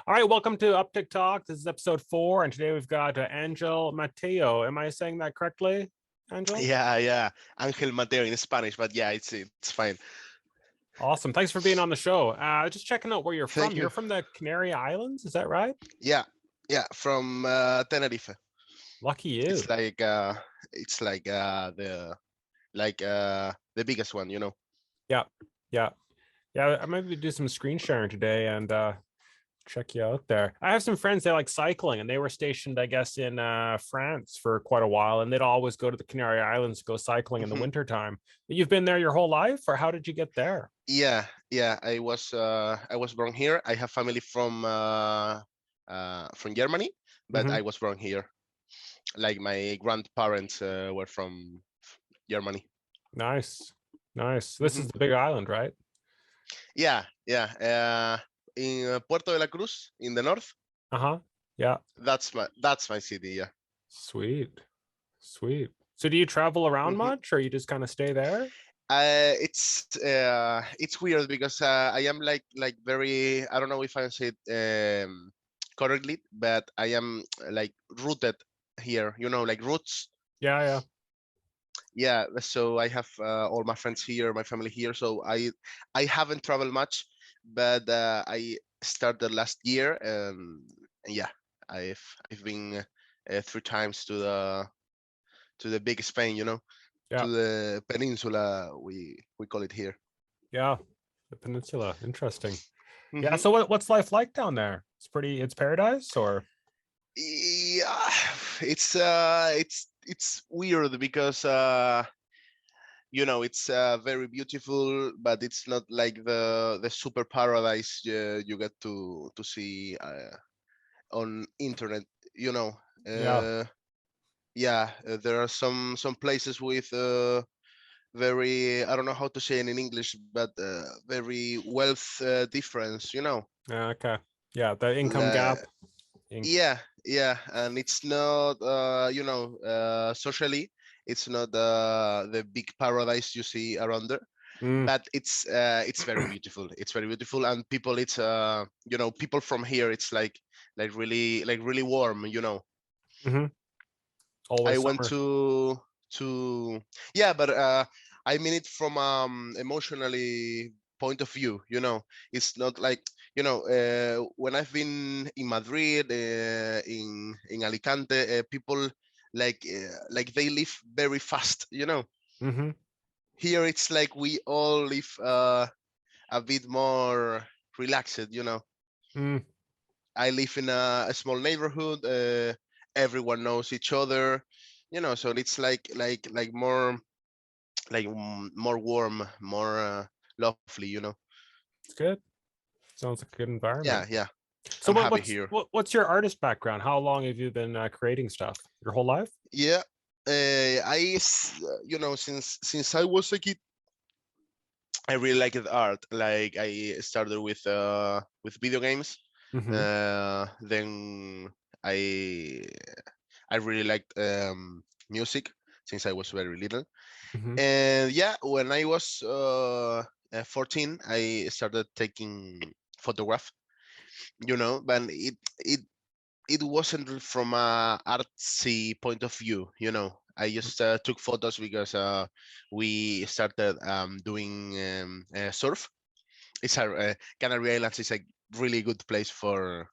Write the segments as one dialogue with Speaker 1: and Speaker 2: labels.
Speaker 1: All right, welcome to Uptick Talk. This is episode 4, and today we've got Ángel Mateo. Am I saying that correctly, Ángel?
Speaker 2: Yeah. Ángel Mateo in Spanish, but yeah, it's fine.
Speaker 1: Awesome. Thanks for being on the show. Just checking out where you're from.
Speaker 2: Thank you.
Speaker 1: You're from the Canary Islands, is that right?
Speaker 2: Yeah, from Tenerife.
Speaker 1: Lucky you.
Speaker 2: It's like the biggest one, you know.
Speaker 1: Yeah. I maybe do some screen sharing today and check you out there. I have some friends, they like cycling, and they were stationed, I guess, in France for quite a while, and they'd always go to the Canary Islands to go cycling in the wintertime. You've been there your whole life, or how did you get there?
Speaker 2: Yeah. I was born here. I have family from Germany, but I was born here. Like my grandparents were from Germany.
Speaker 1: Nice. This is the big island, right?
Speaker 2: Yeah. In Puerto de la Cruz in the north.
Speaker 1: Yeah.
Speaker 2: That's my city. Yeah.
Speaker 1: Sweet. So do you travel around much, or you just kind of stay there?
Speaker 2: It's weird because I am like very, I don't know if I say it correctly, but I am like rooted here, you know, like roots.
Speaker 1: Yeah.
Speaker 2: So I have all my friends here, my family here, so I haven't traveled much, but I started last year, and yeah, I've been 3 times to the big Spain, you know. To the peninsula, we call it here.
Speaker 1: Yeah, the peninsula. Interesting. Yeah. So what's life like down there? It's paradise, or?
Speaker 2: Yeah, it's weird because you know, it's very beautiful, but it's not like the super paradise you get to see on internet, you know. There are some places with very, I don't know how to say it in English, but very wealth difference, you know.
Speaker 1: Okay. Yeah, the income gap.
Speaker 2: Yeah, and it's not you know, socially it's not the big paradise you see around there, but it's very beautiful. It's very beautiful, and people, it's you know, people from here, it's like really warm, you know.
Speaker 1: Always
Speaker 2: I went
Speaker 1: summer.
Speaker 2: to yeah, but I mean it from emotionally point of view, you know. It's not like, you know, when I've been in Madrid, in Alicante, people like they live very fast, you know. Here it's like we all live a bit more relaxed, you know. I live in a small neighborhood. Everyone knows each other, you know. So it's like more more warm, more lovely, you know.
Speaker 1: It's good. Sounds like a good environment.
Speaker 2: Yeah.
Speaker 1: So
Speaker 2: I'm happy here.
Speaker 1: What's your artist background? How long have you been creating stuff? Your whole life?
Speaker 2: Yeah, you know, since I was a kid, I really liked art. Like I started with video games. Then I really liked music since I was very little. And yeah, when I was 14, I started taking photograph, you know, but it wasn't from a artsy point of view, you know. I just took photos because we started doing surf. It's a Canary Islands is a really good place for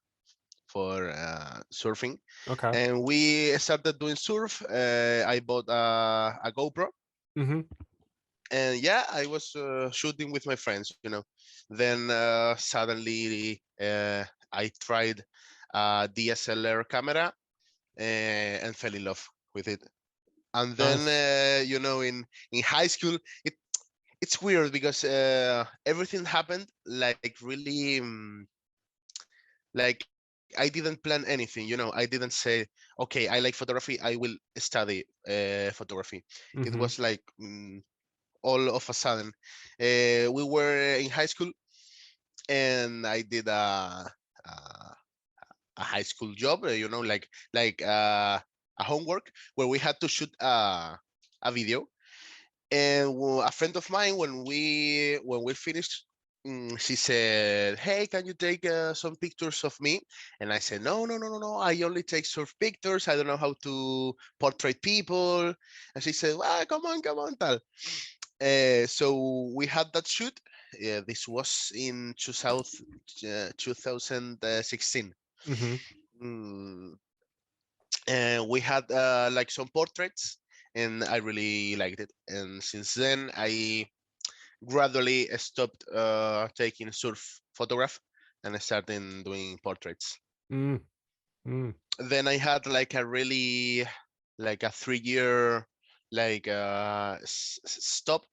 Speaker 2: surfing.
Speaker 1: Okay.
Speaker 2: And we started doing surf. I bought a GoPro. And yeah, I was shooting with my friends, you know. Then suddenly I tried a DSLR camera and fell in love with it. And then you know, in high school, it's weird because everything happened like really like I didn't plan anything, you know. I didn't say, okay, I like photography, I will study photography. It was like all of a sudden. We were in high school, and I did a high school job, you know, like a homework where we had to shoot a video. And a friend of mine, when we finished she said, "Hey, can you take some pictures of me?" And I said, "No, no, no, no, no. I only take surf pictures. I don't know how to portray people." And she said, "Well, come on, tal." So we had that shoot. This was in 2016. Mm, and we had like some portraits, and I really liked it. And since then, I gradually stopped taking surf photograph and I started doing portraits. Then I had like a really like a 3 year like stop,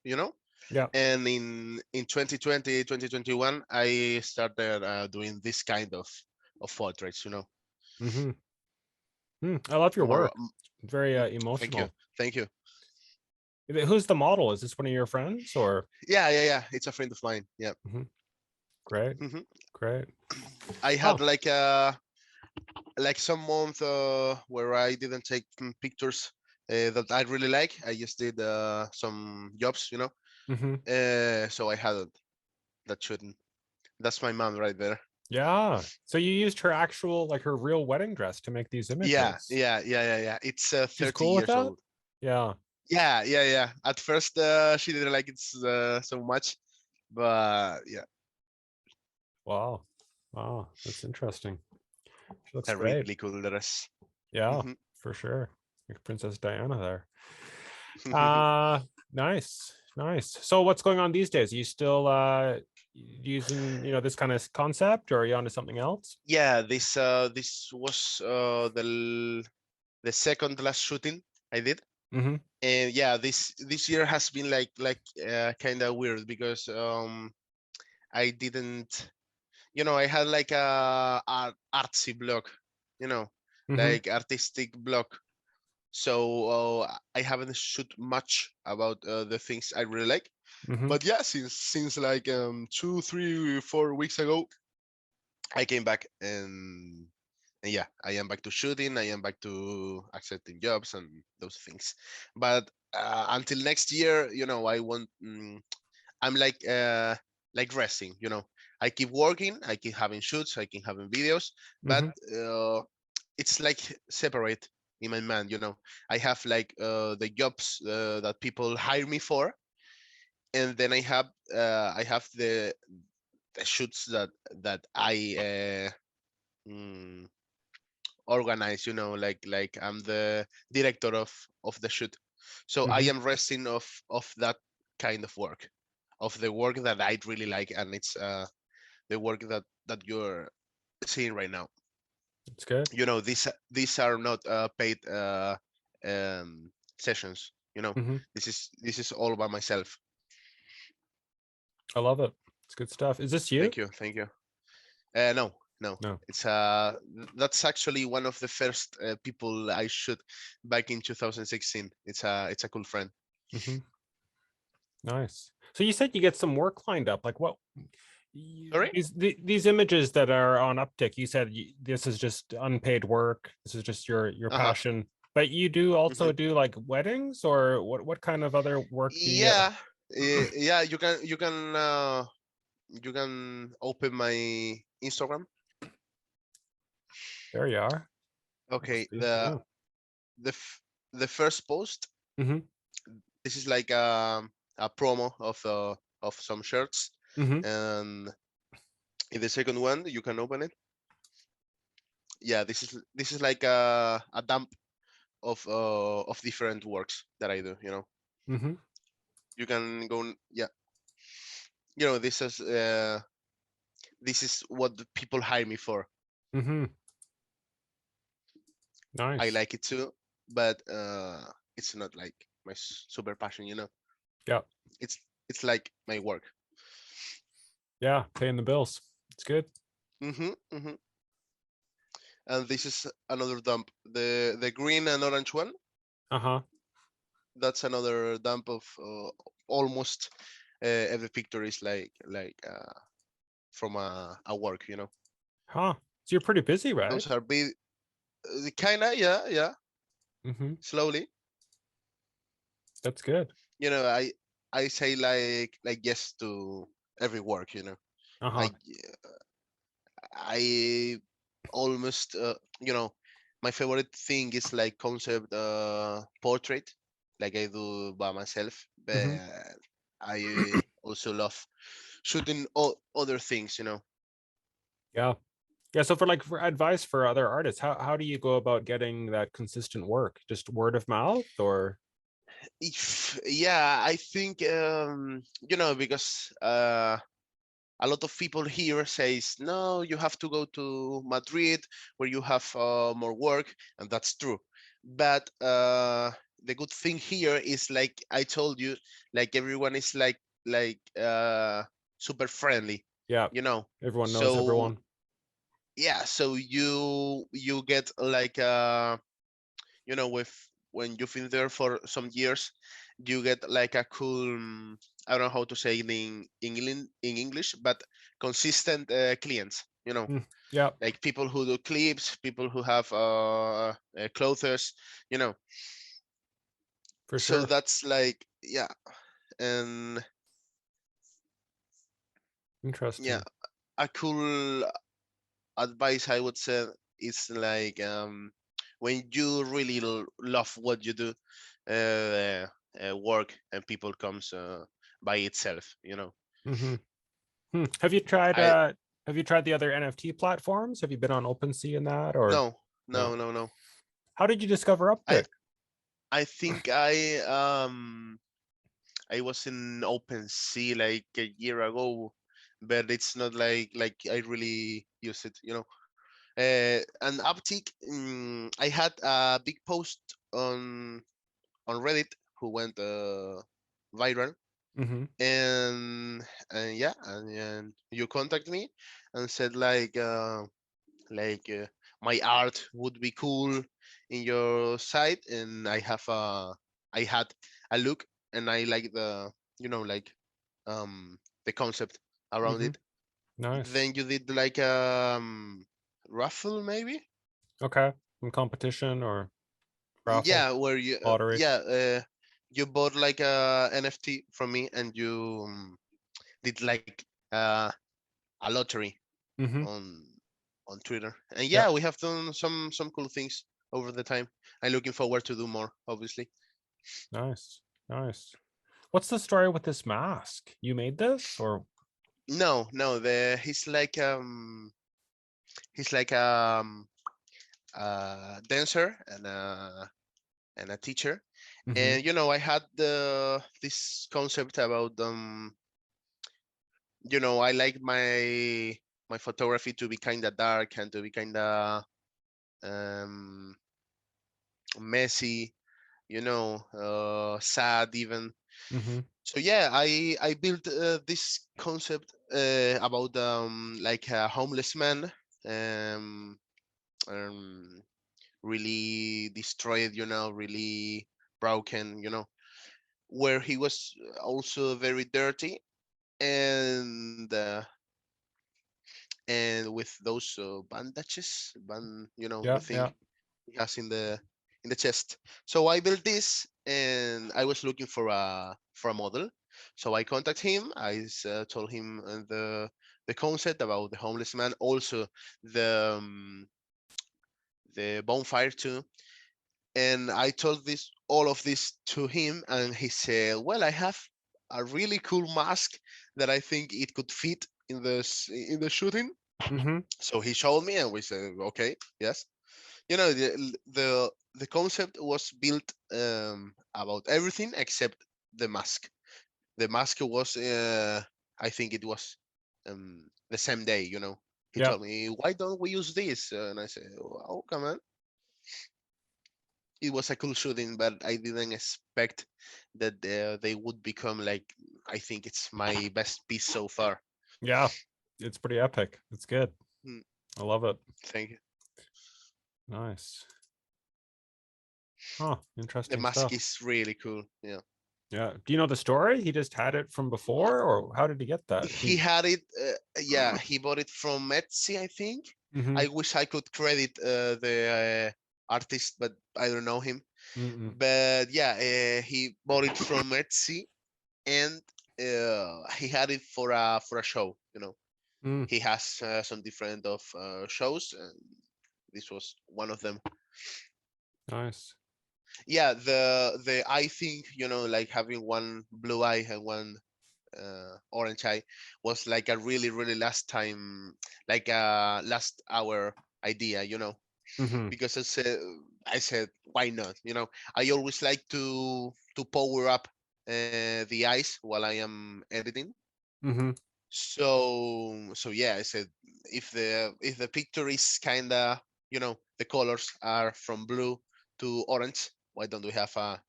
Speaker 1: Yeah.
Speaker 2: and in 2020 2021 I started doing this kind of portraits.
Speaker 1: I love your
Speaker 2: More
Speaker 1: work. Very
Speaker 2: thank you,
Speaker 1: emotional.
Speaker 2: thank you.
Speaker 1: Who's the model? Is this one of your friends or?
Speaker 2: Yeah, it's a friend of mine. Yeah.
Speaker 1: Great.
Speaker 2: Mhm.
Speaker 1: Great.
Speaker 2: I
Speaker 1: Oh.
Speaker 2: had like some month where I didn't take pictures that I really like. I just did some jobs. So I had that shooting. That's my mom right there.
Speaker 1: Yeah. So you used her actual, like her real wedding dress to make these
Speaker 2: Yeah,
Speaker 1: images.
Speaker 2: yeah, yeah, yeah, yeah. It's
Speaker 1: She's
Speaker 2: 30
Speaker 1: cool with
Speaker 2: years
Speaker 1: that?
Speaker 2: old.
Speaker 1: Yeah.
Speaker 2: Yeah, yeah, yeah. At first, she didn't like it so much, but yeah,
Speaker 1: Wow. Wow. That's interesting. She looks
Speaker 2: a
Speaker 1: great.
Speaker 2: really cool dress.
Speaker 1: Yeah,
Speaker 2: Mhm.
Speaker 1: for sure. Like Princess Diana there. Nice. Nice. So what's going on these days? Are you still using, this kind of concept, or are you onto something else?
Speaker 2: Yeah, this was the second last shooting I did. And yeah, this year has been like kind of weird because I didn't, I had like a artsy blog, you know like artistic blog. So I haven't shoot much about the things I really like. But yeah, since like 2 3 4 weeks ago I came back, and yeah, I am back to shooting. I am back to accepting jobs and those things. But until next year, I want. I'm like resting. I keep working. I keep having shoots. I keep having videos, but it's like separate in my mind. I have like the jobs that people hire me for, and then I have the shoots that I mm, organize, like I'm the director of the shoot. So I am resting of that kind of work, of the work that I really like, and it's the work that you're seeing right now.
Speaker 1: It's good.
Speaker 2: These are not paid um sessions. This is all by myself.
Speaker 1: I love it. It's good stuff. Is this you?
Speaker 2: Thank you. No, no.
Speaker 1: No.
Speaker 2: It's that's actually one of the first people I shoot back in 2016. It's a cool friend.
Speaker 1: Nice. So you said you get some work lined up. Like what?
Speaker 2: Sorry?
Speaker 1: These images that are on Uptick, you said this is just unpaid work. This is just your
Speaker 2: Uh-huh.
Speaker 1: passion. But you do also do like weddings, or what kind of other work do you?
Speaker 2: Yeah. Yeah, you can open my Instagram.
Speaker 1: There you are.
Speaker 2: Okay,
Speaker 1: Yeah.
Speaker 2: the first post. This is like a promo of some shirts, and in the second one you can open it. Yeah, this is like a dump of different works that I do. You can go. Yeah, this is what the people hire me for.
Speaker 1: Nice.
Speaker 2: I like it too, but it's not like my super passion.
Speaker 1: Yeah.
Speaker 2: It's like my work.
Speaker 1: Yeah, paying the bills. It's good.
Speaker 2: And this is another dump. The green and orange one. That's another dump of almost every picture is like from a work.
Speaker 1: Huh. So you're pretty busy, right?
Speaker 2: Those are big. Kinda, yeah. Slowly.
Speaker 1: That's good.
Speaker 2: I say like yes to every work, you know.
Speaker 1: Uh-huh.
Speaker 2: I almost you know, my favorite thing is like concept portrait, like I do by myself, but I also love shooting other things, you know.
Speaker 1: Yeah. Yeah. So for advice for other artists, how do you go about getting that consistent work? Just word of mouth or?
Speaker 2: If yeah, I think you know, because a lot of people here says no, you have to go to Madrid where you have more work, and that's true. But the good thing here is, like I told you, like everyone is like super friendly,
Speaker 1: Yeah.
Speaker 2: you know.
Speaker 1: Everyone knows
Speaker 2: So
Speaker 1: everyone.
Speaker 2: yeah, so you get like you know, with when you've been there for some years, you get like a cool I don't know how to say it in English, but consistent clients, you know,
Speaker 1: Yeah,
Speaker 2: like people who do clips, people who have clothes, you know.
Speaker 1: for
Speaker 2: So
Speaker 1: sure.
Speaker 2: that's like, yeah. And yeah,
Speaker 1: Interesting.
Speaker 2: a cool advice I would say is like when you really love what you do, work and people comes by itself, you know.
Speaker 1: Have you tried
Speaker 2: I
Speaker 1: the other NFT platforms? Have you been on OpenSea and that or
Speaker 2: no
Speaker 1: no?
Speaker 2: no no no.
Speaker 1: How did you discover
Speaker 2: I
Speaker 1: Uptick?
Speaker 2: I think I was in OpenSea like a year ago, but it's not like I really use it, you know. And Uptick, I had a big post on Reddit who went viral,
Speaker 1: Mm-hmm.
Speaker 2: and yeah, and you contact me and said like my art would be cool in your site, and I had a look, and I like the, you know, like the concept around
Speaker 1: Mm-hmm.
Speaker 2: it.
Speaker 1: Nice.
Speaker 2: Then you did like raffle maybe.
Speaker 1: Okay. Some competition or raffle,
Speaker 2: Yeah, where you
Speaker 1: lottery.
Speaker 2: you bought like a NFT from me, and you did like uh, a lottery
Speaker 1: Mm-hmm.
Speaker 2: on Twitter. And
Speaker 1: Yeah.
Speaker 2: yeah, we have done some cool things over the time. I'm looking forward to do more, obviously.
Speaker 1: Nice. Nice. What's the story with this mask? You made this or?
Speaker 2: No, the he's like dancer and a teacher.
Speaker 1: Mm-hmm.
Speaker 2: And you know, I had this concept about you know, I like my photography to be kind of dark and to be kind of um messy, you know, sad even.
Speaker 1: Mm-hmm.
Speaker 2: So yeah, I built this concept about like a homeless man, um, um really destroyed, you know, really broken, you know, where he was also very dirty, and with those bandages, you know, the
Speaker 1: Yeah,
Speaker 2: thing
Speaker 1: yeah.
Speaker 2: he has in the chest. So I built this, and I was looking for a model. So I contacted him. Told him the concept about the homeless man, also the bonfire too. And I told this all of this to him, and he said, "Well, I have a really cool mask that I think it could fit in the shooting."
Speaker 1: Mm-hmm.
Speaker 2: So he showed me, and we said, "Okay, yes." You know, the concept was built about everything except the mask. The mask was I think it was the same day, you know. He
Speaker 1: Yeah.
Speaker 2: told me, "Why don't we use this?" And I said, "Oh, come on." It was a cool shooting, but I didn't expect that they would become like, I think it's my best piece so far.
Speaker 1: Yeah. It's pretty epic. It's good.
Speaker 2: Mm,
Speaker 1: I love it.
Speaker 2: thank you.
Speaker 1: Nice. Huh.
Speaker 2: The
Speaker 1: Interesting
Speaker 2: mask
Speaker 1: stuff.
Speaker 2: is really cool. Yeah.
Speaker 1: Yeah. Do you know the story? He just had it from before, or how did he get that?
Speaker 2: He had it, yeah, he bought it from Etsy, I think.
Speaker 1: Mm-hmm.
Speaker 2: I wish I could credit the artist, but I don't know him.
Speaker 1: Mm-mm.
Speaker 2: But yeah, he bought it from Etsy, and he had it for a show.
Speaker 1: Mm,
Speaker 2: He has some different of shows, and this was one of them.
Speaker 1: nice.
Speaker 2: Yeah, the eye thing, like having one blue eye and one orange eye was like a really really last time, like a last hour idea,
Speaker 1: Mm-hmm.
Speaker 2: because I said why not, I always like to power up the eyes while I am editing.
Speaker 1: Mm-hmm.
Speaker 2: So yeah, I said if the picture is kind of, the colors are from blue to orange, why don't we have a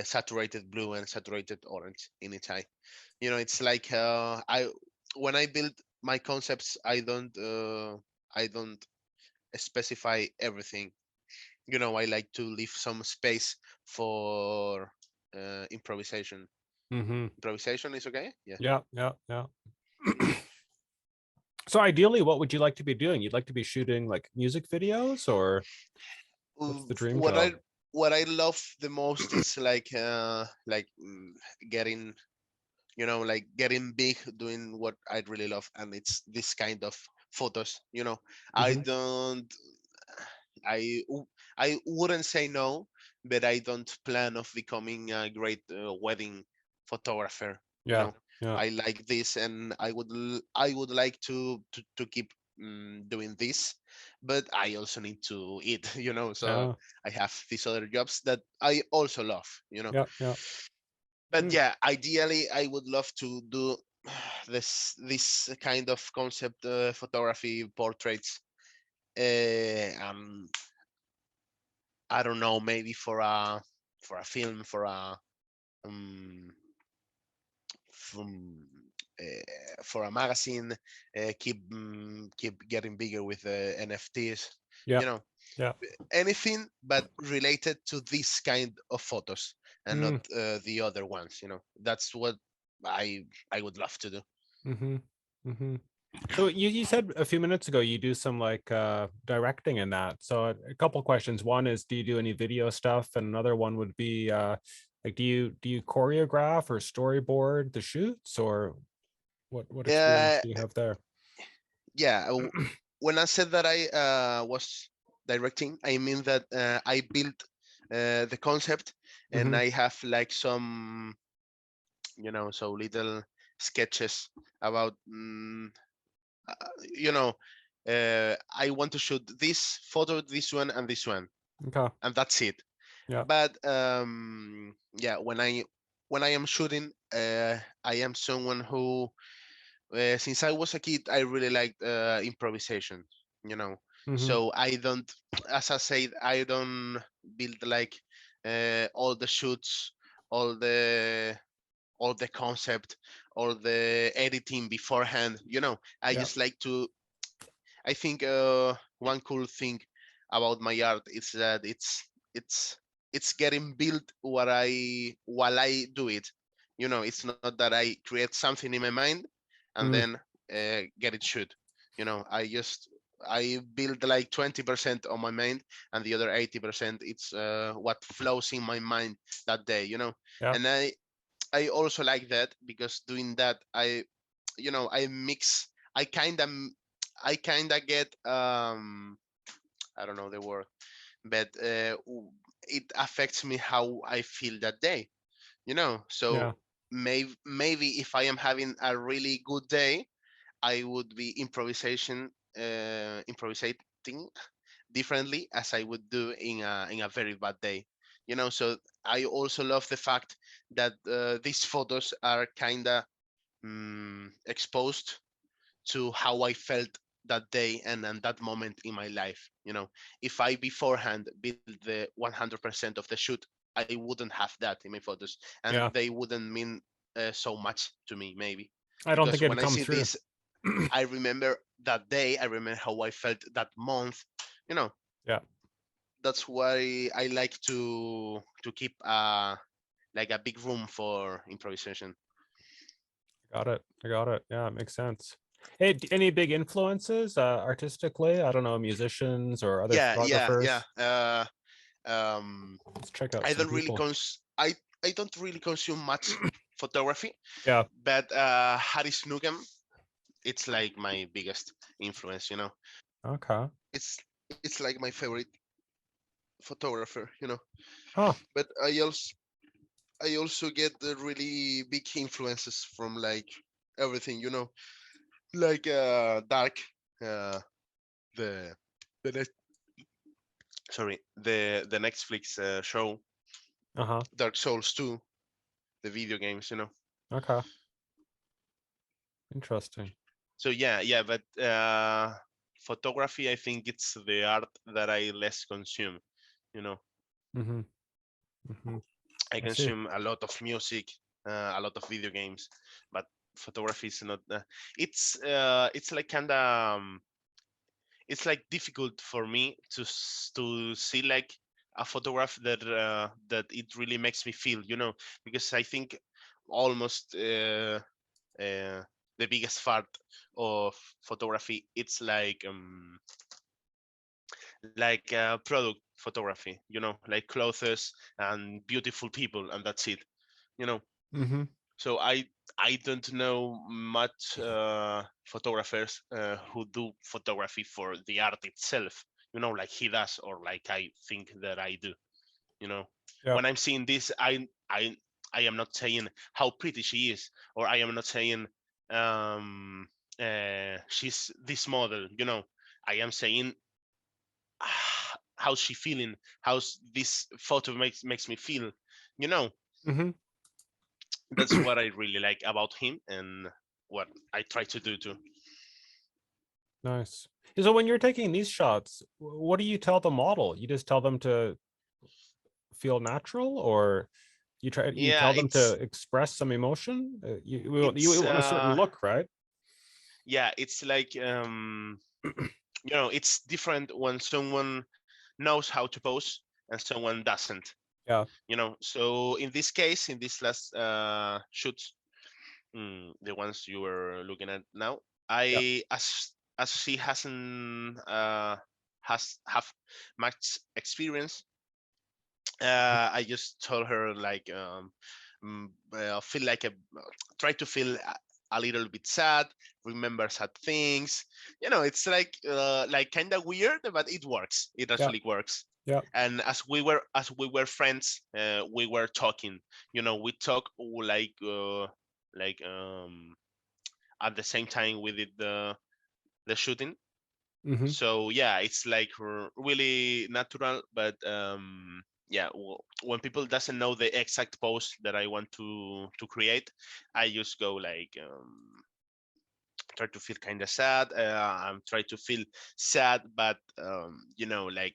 Speaker 2: saturated blue and saturated orange in each eye? It's like I when I build my concepts, I don't specify everything. I like to leave some space for improvisation.
Speaker 1: Mm-hmm.
Speaker 2: Improvisation is okay. Yeah.
Speaker 1: Yeah, yeah, yeah. So ideally, what would you like to be doing? You'd like to be shooting like music videos, or what's the dream
Speaker 2: What I
Speaker 1: job?
Speaker 2: what I love the most is getting, like getting big doing what I really love, and it's this kind of photos. I
Speaker 1: Mm-hmm.
Speaker 2: don't I wouldn't say no, but I don't plan of becoming a great wedding photographer. You
Speaker 1: Yeah,
Speaker 2: know,
Speaker 1: yeah,
Speaker 2: I like this, and I would like to keep doing this, but I also need to eat. So
Speaker 1: yeah,
Speaker 2: I have these other jobs that I also love.
Speaker 1: yeah, yeah.
Speaker 2: But
Speaker 1: Mm,
Speaker 2: yeah, ideally, I would love to do this kind of concept photography portraits. Um, I don't know, maybe for a film, um from for a magazine, keep getting bigger with the NFTs,
Speaker 1: yeah,
Speaker 2: you know,
Speaker 1: yeah.
Speaker 2: anything but related to this kind of photos and not
Speaker 1: Mm,
Speaker 2: the other ones. That's what I would love to do.
Speaker 1: mm-hmm. Mm-hmm. So you said a few minutes ago you do some like directing in that. So a couple questions. One is, do you do any video stuff? And another one would be like, do you choreograph or storyboard the shoots, or what experience
Speaker 2: Uh,
Speaker 1: do you have there?
Speaker 2: yeah, when I said that I was directing, I mean that I built the concept, and
Speaker 1: Mm-hmm.
Speaker 2: I have like some, so little sketches about, you know, I want to shoot this photo, this one, and this one,
Speaker 1: Okay.
Speaker 2: and that's it.
Speaker 1: Yeah.
Speaker 2: But yeah, when I am shooting, I am someone who, since I was a kid, I really liked improvisation. You know,
Speaker 1: Mm-hmm.
Speaker 2: so I don't, as I said, I don't build like all the shoots, all the all the concept, all the editing beforehand. I
Speaker 1: Yeah.
Speaker 2: just like to. I think one cool thing about my art is that it's getting built while I do it. It's not that I create something in my mind and
Speaker 1: Mm,
Speaker 2: then get it shoot. I build like 20% on my mind, and the other 80% it's what flows in my mind that day.
Speaker 1: yeah.
Speaker 2: And I also like that, because doing that I mix. I kind of I kind of get I don't know the word, but it affects me how I feel that day.
Speaker 1: Yeah.
Speaker 2: So maybe if I am having a really good day, I would be improvisating differently as I would do in a very bad day. So I also love the fact that these photos are kind of exposed to how I felt that day and that moment in my life. If I beforehand build the 100% of the shoot, I wouldn't have that in my photos, and
Speaker 1: Yeah.
Speaker 2: they wouldn't mean so much to me, maybe,
Speaker 1: I don't
Speaker 2: because
Speaker 1: think
Speaker 2: when
Speaker 1: it'd
Speaker 2: I
Speaker 1: come
Speaker 2: see
Speaker 1: through.
Speaker 2: this, I remember that day. I remember how I felt that month. You know,
Speaker 1: Yeah.
Speaker 2: that's why I like to keep like a big room for improvisation.
Speaker 1: Got it. I got it. Yeah, it makes sense. Hey, any big influences artistically? I don't know, musicians or other
Speaker 2: Yeah, yeah, yeah.
Speaker 1: photographers?
Speaker 2: Um,
Speaker 1: Let's check out
Speaker 2: I
Speaker 1: some
Speaker 2: don't really
Speaker 1: people.
Speaker 2: I don't really consume much photography.
Speaker 1: Yeah.
Speaker 2: But Harris Nugent, it's like my biggest influence, you know.
Speaker 1: Okay.
Speaker 2: It's like my favorite photographer, you know.
Speaker 1: Huh.
Speaker 2: But I also get the really big influences from like everything, you know, like Dark, the the net, sorry, the Netflix show, Dark Souls 2, the video games, you know.
Speaker 1: Okay. Interesting.
Speaker 2: So yeah, but photography, I think it's the art that I less consume, you know. I consume a lot of music, a lot of video games, but photography is not. It's like kind of it's like difficult for me to see like a photograph that that it really makes me feel, you know, because I think almost the biggest part of photography, it's like product photography, you know, like clothes and beautiful people, and that's it, you know. So I don't know much photographers who do photography for the art itself, you know, like he does, or like I think that I do, you know. When I'm seeing this, I am not saying how pretty she is, or I am not saying she's this model, you know. I am saying how's she feeling, how's this photo makes me feel, you know. That's what I really like about him, and what I try to do too.
Speaker 1: Nice. So when you're taking these shots, what do you tell the model? You just tell them to feel natural, or you tell them to express some emotion? You want a certain look, right?
Speaker 2: Yeah, it's like you know, it's different when someone knows how to pose and someone doesn't.
Speaker 1: Yeah.
Speaker 2: You know, so in this case, in this last shoots, the ones you were looking at now, as she hasn't have much experience, I just told her like feel like try to feel a little bit sad, remember sad things, you know. It's like kind of weird, but it works, it actually works.
Speaker 1: Yeah.
Speaker 2: And as we were friends, we were talking, you know, we talk like at the same time we did the shooting. So yeah, it's like really natural, but yeah, when people doesn't know the exact pose that I want to create, I just go like try to feel kind of sad. I'm try to feel sad, but you know, like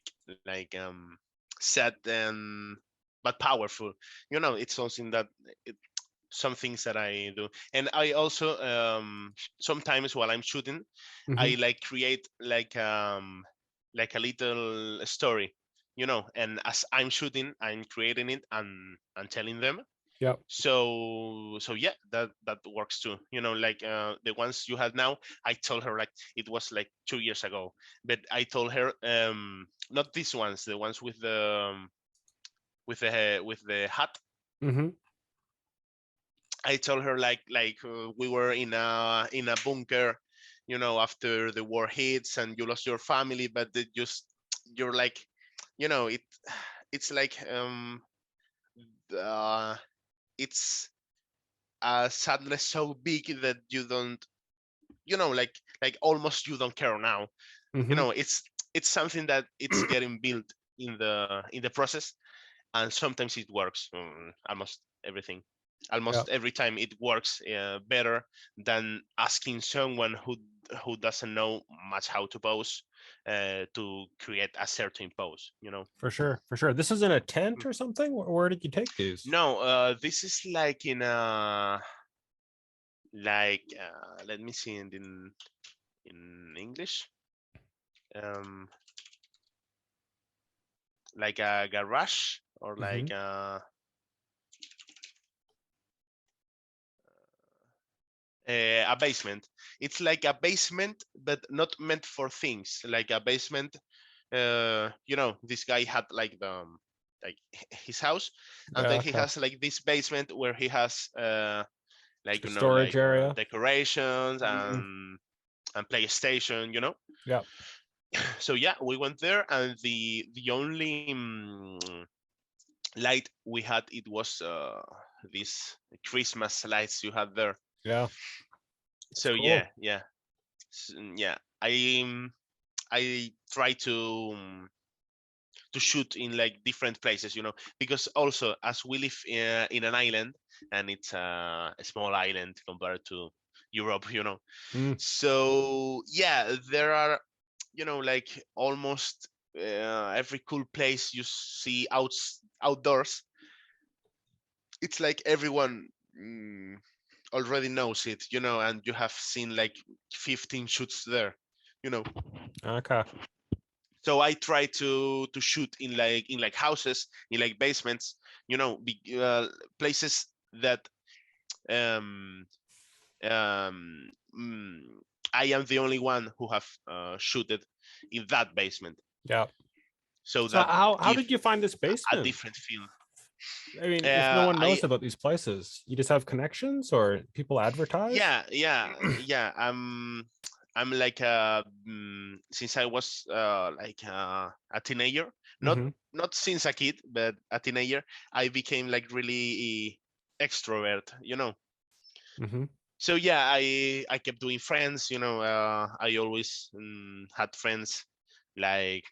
Speaker 2: sad and but powerful. You know, it's something that some things that I do. And I also sometimes while I'm shooting, I like create like a little story, you know, and as I'm shooting, I'm creating it and telling them.
Speaker 1: Yeah.
Speaker 2: So yeah, that works too, you know. Like the ones you had now, I told her like it was like 2 years ago, but I told her not these ones, the ones with the hat. I told her like we were in a bunker, you know, after the war hits and you lost your family, but you're like, you know, it's like it's a sadness so big that you don't, you know, like almost you don't care now. You know, it's something that it's getting built in the process, and sometimes it works. Almost every time it works better than asking someone who doesn't know much how to pose to create a certain pose, you know.
Speaker 1: For sure. This is in a tent or something? Where did you take these?
Speaker 2: No, this is like in a let me see in English, like a garage, or like a basement. It's like a basement, but not meant for things. Like a basement, you know, this guy had like like his house, and
Speaker 1: Yeah,
Speaker 2: then he
Speaker 1: okay.
Speaker 2: has like this basement where he has like,
Speaker 1: A storage area.
Speaker 2: decorations
Speaker 1: Mhm.
Speaker 2: and PlayStation,
Speaker 1: Yeah.
Speaker 2: So yeah, we went there, and the only light we had, it was these Christmas lights you had there.
Speaker 1: Yeah. It's
Speaker 2: So
Speaker 1: cool.
Speaker 2: yeah, I try to shoot in like different places, because also as we live in an island, and it's a small island compared to Europe,
Speaker 1: Mm.
Speaker 2: so yeah, there are, like almost every cool place you see outdoors, it's like everyone already knows it, and you have seen like 15 shoots there, you know
Speaker 1: Okay.
Speaker 2: so I try to shoot in like houses, in like basements, places that um um mm, I am the only one who have shooted in that basement,
Speaker 1: Yeah.
Speaker 2: so
Speaker 1: So
Speaker 2: that
Speaker 1: how
Speaker 2: give
Speaker 1: did you find this
Speaker 2: a
Speaker 1: basement?
Speaker 2: different feel.
Speaker 1: I mean, if no one
Speaker 2: I
Speaker 1: knows about these places, you just have connections or people advertise?
Speaker 2: yeah. I'm like since I was like a teenager, not
Speaker 1: Mm-hmm.
Speaker 2: not since a kid, but a teenager, I became like really extrovert,
Speaker 1: Mm-hmm.
Speaker 2: So yeah, I kept doing friends, I always had friends like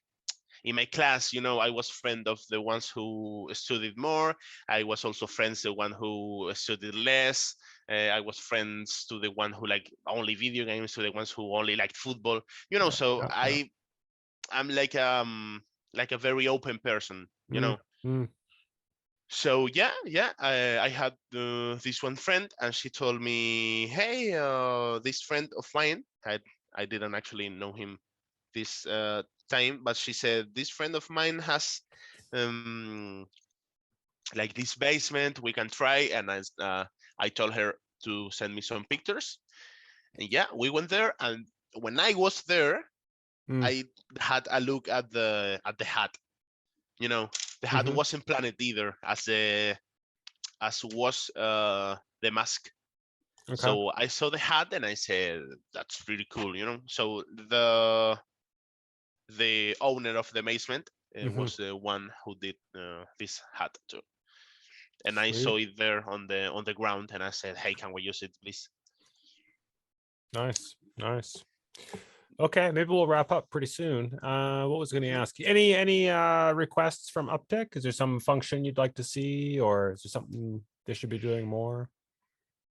Speaker 2: in my class, I was friend of the ones who studied more. I was also friends the one who studied less. I was friends to the one who like only video games, to the ones who only liked football.
Speaker 1: Yeah.
Speaker 2: So
Speaker 1: Yeah. Yeah.
Speaker 2: I'm like a very open person.
Speaker 1: Mm, mm,
Speaker 2: So yeah, I had this one friend, and she told me, "Hey, this friend of mine, I didn't actually know him this time, but she said this friend of mine has um, like this basement. We can try." And I told her to send me some pictures, and yeah, we went there. And when I was there,
Speaker 1: mm,
Speaker 2: I had a look at the hat. The hat
Speaker 1: mm-hmm.
Speaker 2: wasn't planned either, as was the mask.
Speaker 1: Okay.
Speaker 2: So I saw the hat and I said, "That's really cool," So the owner of the basement
Speaker 1: Mm-hmm.
Speaker 2: was the one who did this hat too, and I
Speaker 1: Sweet.
Speaker 2: saw it there on the ground, and I said, "Hey, can we use it, please?"
Speaker 1: Nice. Nice. Okay, maybe we'll wrap up pretty soon. What was going to
Speaker 2: Mhm.
Speaker 1: ask you? Any requests from Uptick? Is there some function you'd like to see, or is there something they should be doing more?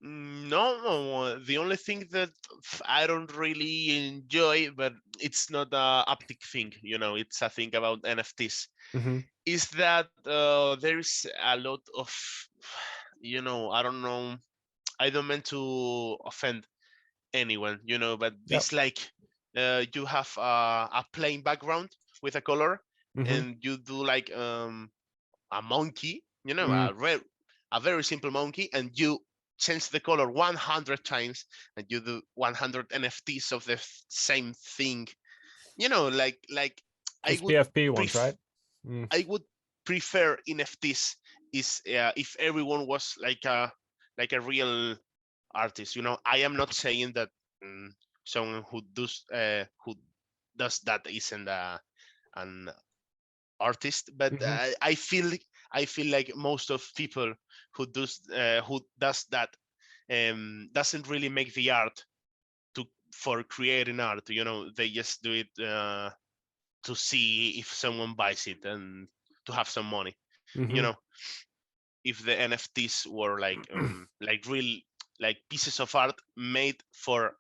Speaker 2: No. The only thing that I don't really enjoy, but it's not a Uptick thing, it's a thing about NFTs,
Speaker 1: Mm-hmm.
Speaker 2: is that there is a lot of, I don't know, I don't mean to offend anyone, but
Speaker 1: Yep.
Speaker 2: this like you have a plain background with a color,
Speaker 1: Mm-hmm.
Speaker 2: and you do like a monkey,
Speaker 1: Mm,
Speaker 2: a very simple monkey, and you change the color 100 times, and you do 100 NFTs of the same thing. Like I
Speaker 1: those
Speaker 2: would
Speaker 1: PFP ones,
Speaker 2: pref-
Speaker 1: right? Mm,
Speaker 2: I would prefer NFTs is if everyone was like a real artist. I am not saying that someone who does that isn't an artist, but
Speaker 1: mm-hmm.
Speaker 2: I feel like most of people who does that doesn't really make the art for creating art. They just do it to see if someone buys it and to have some money. You
Speaker 1: Mm-hmm.
Speaker 2: know, if the NFTs were like real like pieces of art made for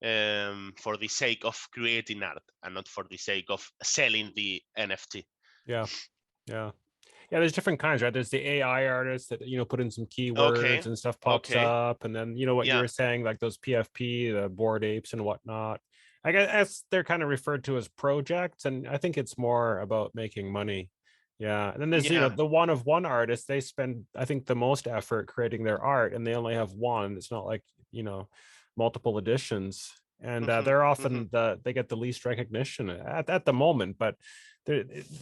Speaker 2: the sake of creating art and not for the sake of selling the NFT.
Speaker 1: Yeah. Yeah. Yeah, there's different kinds, right? There's the AI artists that put in some keywords
Speaker 2: Okay,
Speaker 1: and stuff pops
Speaker 2: okay,
Speaker 1: up, and then what you
Speaker 2: yeah.
Speaker 1: were saying, like those PFP, the bored apes and whatnot. I guess they're kind of referred to as projects, and I think it's more about making money. Yeah, and then there's
Speaker 2: Yeah.
Speaker 1: the one of one artist. They spend, I think, the most effort creating their art, and they only have one. It's not like multiple editions, and
Speaker 2: Hmm.
Speaker 1: they're
Speaker 2: Hmm.
Speaker 1: often they get the least recognition at the moment, but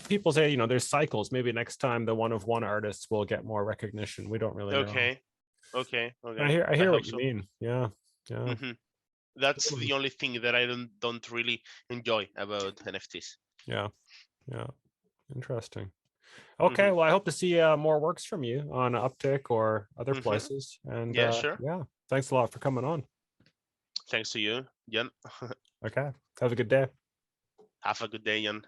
Speaker 1: people say, there's cycles. Maybe next time the one of one artists will get more recognition. We don't really know.
Speaker 2: Okay.
Speaker 1: I hear what you mean. Yeah.
Speaker 2: That's the only thing that I don't really enjoy about NFTs.
Speaker 1: Yeah. Interesting. Okay, well, I hope to see more works from you on Uptick or other places. And
Speaker 2: yeah, sure.
Speaker 1: Yeah, thanks a lot for coming on.
Speaker 2: Thanks to you, Jan.
Speaker 1: Okay, have a good day.
Speaker 2: Have a good day, Jan.